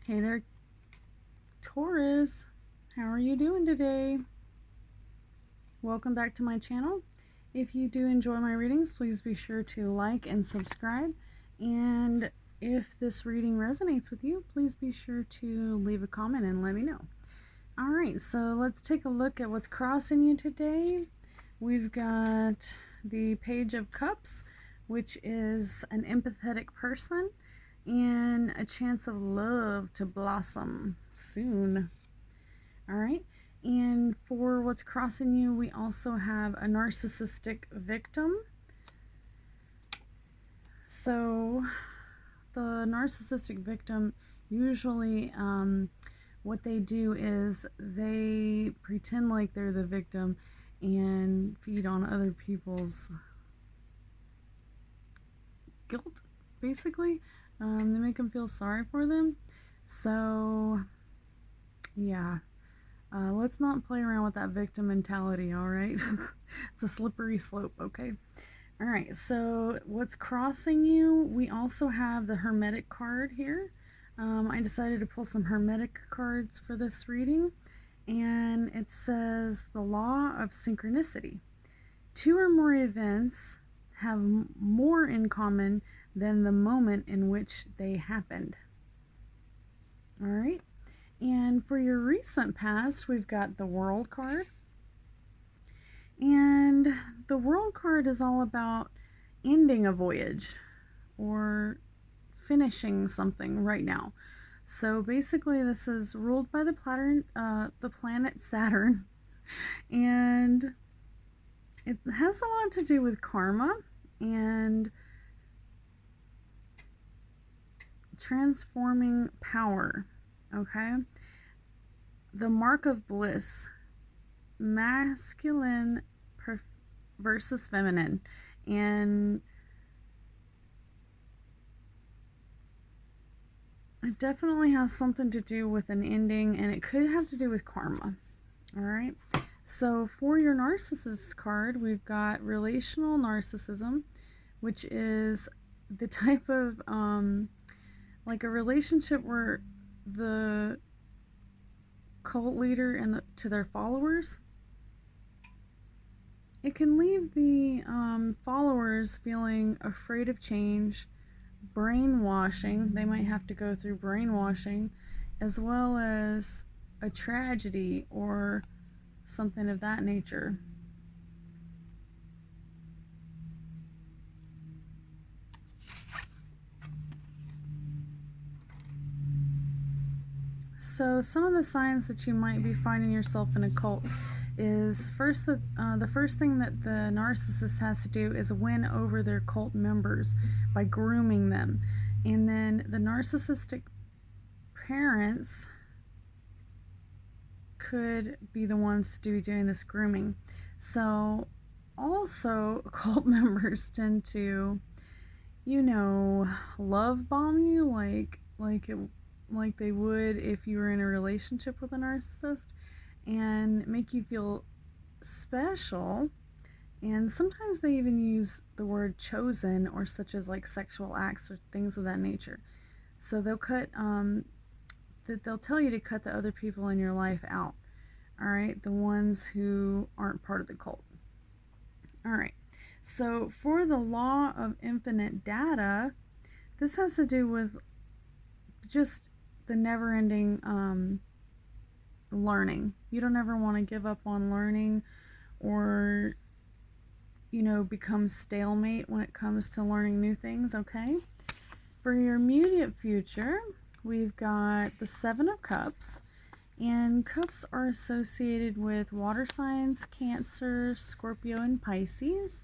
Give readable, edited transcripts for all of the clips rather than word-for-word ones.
Hey there, Taurus. How are you doing today? Welcome back to my channel. If you do enjoy my readings, please be sure to like and subscribe. And if this reading resonates with you, please be sure to leave a comment and let me know. All right, so let's take a look at what's crossing you today. We've got the Page of Cups, which is an empathetic person and a chance of love to blossom soon. All right, and for what's crossing you, we also have a narcissistic victim. So the narcissistic victim usually what they do is they pretend like they're the victim and feed on other people's guilt, basically. They make them feel sorry for them. So, yeah. Let's not play around with that victim mentality, all right? It's a slippery slope, okay? All right, so what's crossing you? We also have the Hermetic card here. I decided to pull some Hermetic cards for this reading, and it says the law of synchronicity. Two or more events have more in common than the moment in which they happened. All right, and for your recent past, we've got the World card. And the World card is all about ending a voyage or finishing something right now. So basically, this is ruled by the planet Saturn, and it has a lot to do with karma and transforming power. Okay, the mark of bliss, masculine versus feminine, and it definitely has something to do with an ending, and it could have to do with karma. All right, so for your narcissist card, we've got relational narcissism, which is the type of like a relationship where the cult leader and to their followers, it can leave the followers feeling afraid of change, brainwashing. They might have to go through brainwashing, as well as a tragedy or something of that nature. So some of the signs that you might be finding yourself in a cult is the first thing that the narcissist has to do is win over their cult members by grooming them. And then the narcissistic parents could be the ones to be doing this grooming. So also cult members tend to, love bomb you like they would if you were in a relationship with a narcissist, and make you feel special. And sometimes they even use the word chosen, or such as like sexual acts or things of that nature. So they'll tell you to cut the other people in your life out. All right, the ones who aren't part of the cult. All right, so for the law of infinite data, this has to do with just the never-ending learning. You don't ever want to give up on learning or become stalemate when it comes to learning new things. Okay, for your immediate future, we've got the Seven of Cups, and cups are associated with water signs, Cancer, Scorpio, and Pisces.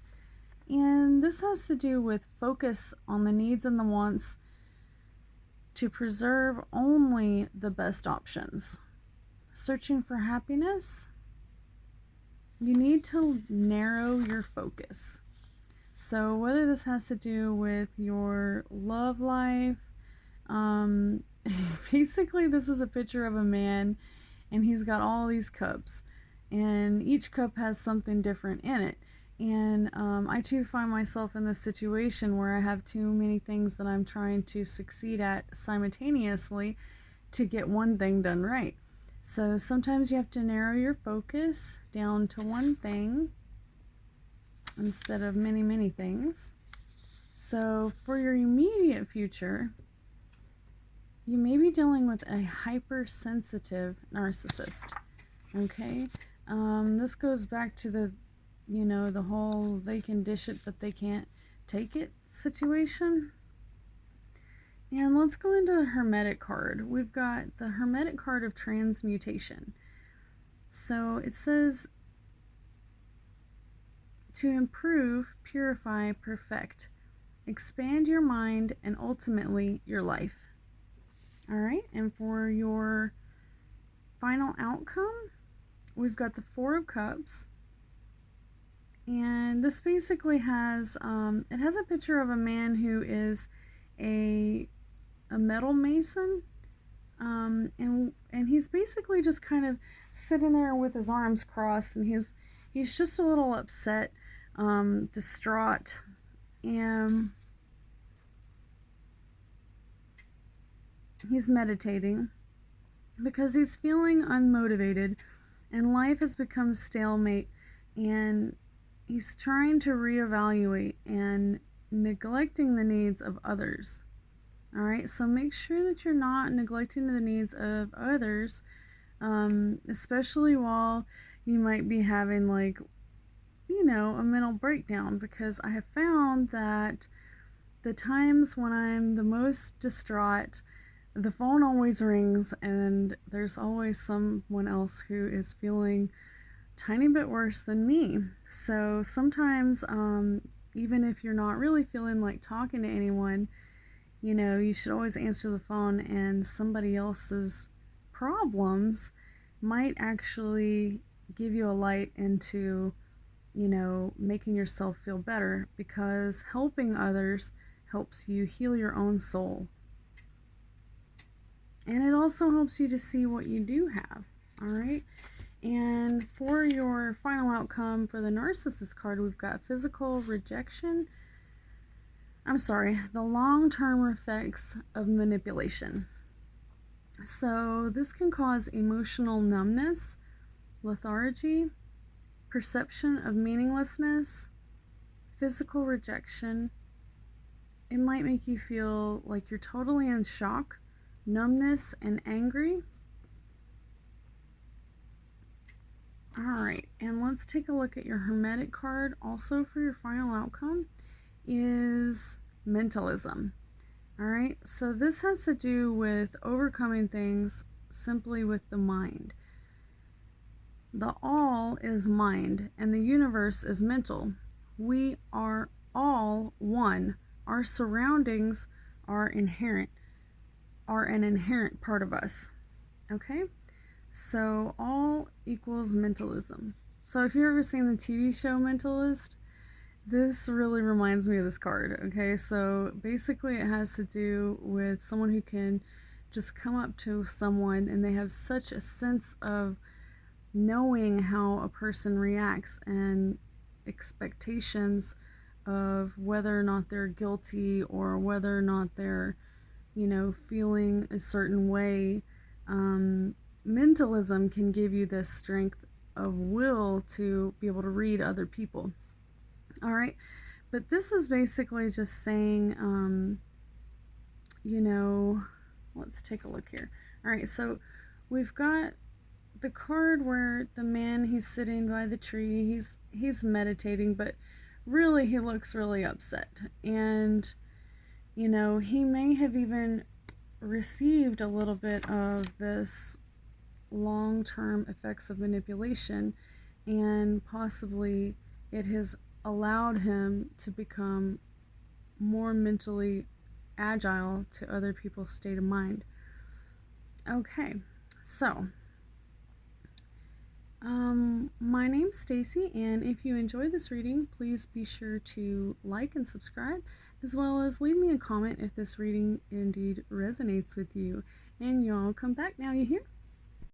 And this has to do with focus on the needs and the wants to preserve only the best options. Searching for happiness, you need to narrow your focus. So whether this has to do with your love life, basically this is a picture of a man and he's got all these cups, and each cup has something different in it. And I too find myself in this situation where I have too many things that I'm trying to succeed at simultaneously, to get one thing done right. So sometimes you have to narrow your focus down to one thing instead of many, many things. So for your immediate future, you may be dealing with a hypersensitive narcissist. Okay? This goes back to the whole they can dish it but they can't take it situation. And let's go into the Hermetic card. We've got the Hermetic card of transmutation. So it says to improve, purify, perfect, expand your mind, and ultimately your life. All right, and for your final outcome, we've got the Four of Cups. And this basically has, it has a picture of a man who is a metal mason, and he's basically just kind of sitting there with his arms crossed, and he's just a little upset, distraught, and he's meditating because he's feeling unmotivated, and life has become stalemate, and he's trying to reevaluate and neglecting the needs of others. All right, so make sure that you're not neglecting the needs of others, especially while you might be having a mental breakdown, because I have found that the times when I'm the most distraught, the phone always rings and there's always someone else who is feeling a tiny bit worse than me. So sometimes, even if you're not really feeling like talking to anyone, you should always answer the phone, and somebody else's problems might actually give you a light into, making yourself feel better, because helping others helps you heal your own soul. And it also helps you to see what you do have. All right. And for your final outcome for the Narcissist card, we've got physical rejection. The long-term effects of manipulation. So this can cause emotional numbness, lethargy, perception of meaninglessness, physical rejection. It might make you feel like you're totally in shock, numbness, and angry. Alright, and let's take a look at your Hermetic card. Also for your final outcome is mentalism. Alright, so this has to do with overcoming things simply with the mind. The all is mind, and the universe is mental. We are all one. Our surroundings are an inherent part of us. Okay? So all equals mentalism. So if you've ever seen the TV show Mentalist, this really reminds me of this card. Okay, so basically it has to do with someone who can just come up to someone and they have such a sense of knowing how a person reacts and expectations of whether or not they're guilty or whether or not they're, feeling a certain way. Mentalism can give you this strength of will to be able to read other people. All right, but this is basically just saying, let's take a look here. All right, so we've got the card where the man, he's sitting by the tree, he's meditating, but really he looks really upset, and he may have even received a little bit of this long-term effects of manipulation, and possibly it has allowed him to become more mentally agile to other people's state of mind. Okay, so my name's Stacy, and if you enjoyed this reading, please be sure to like and subscribe, as well as leave me a comment if this reading indeed resonates with you. And y'all come back now, you hear?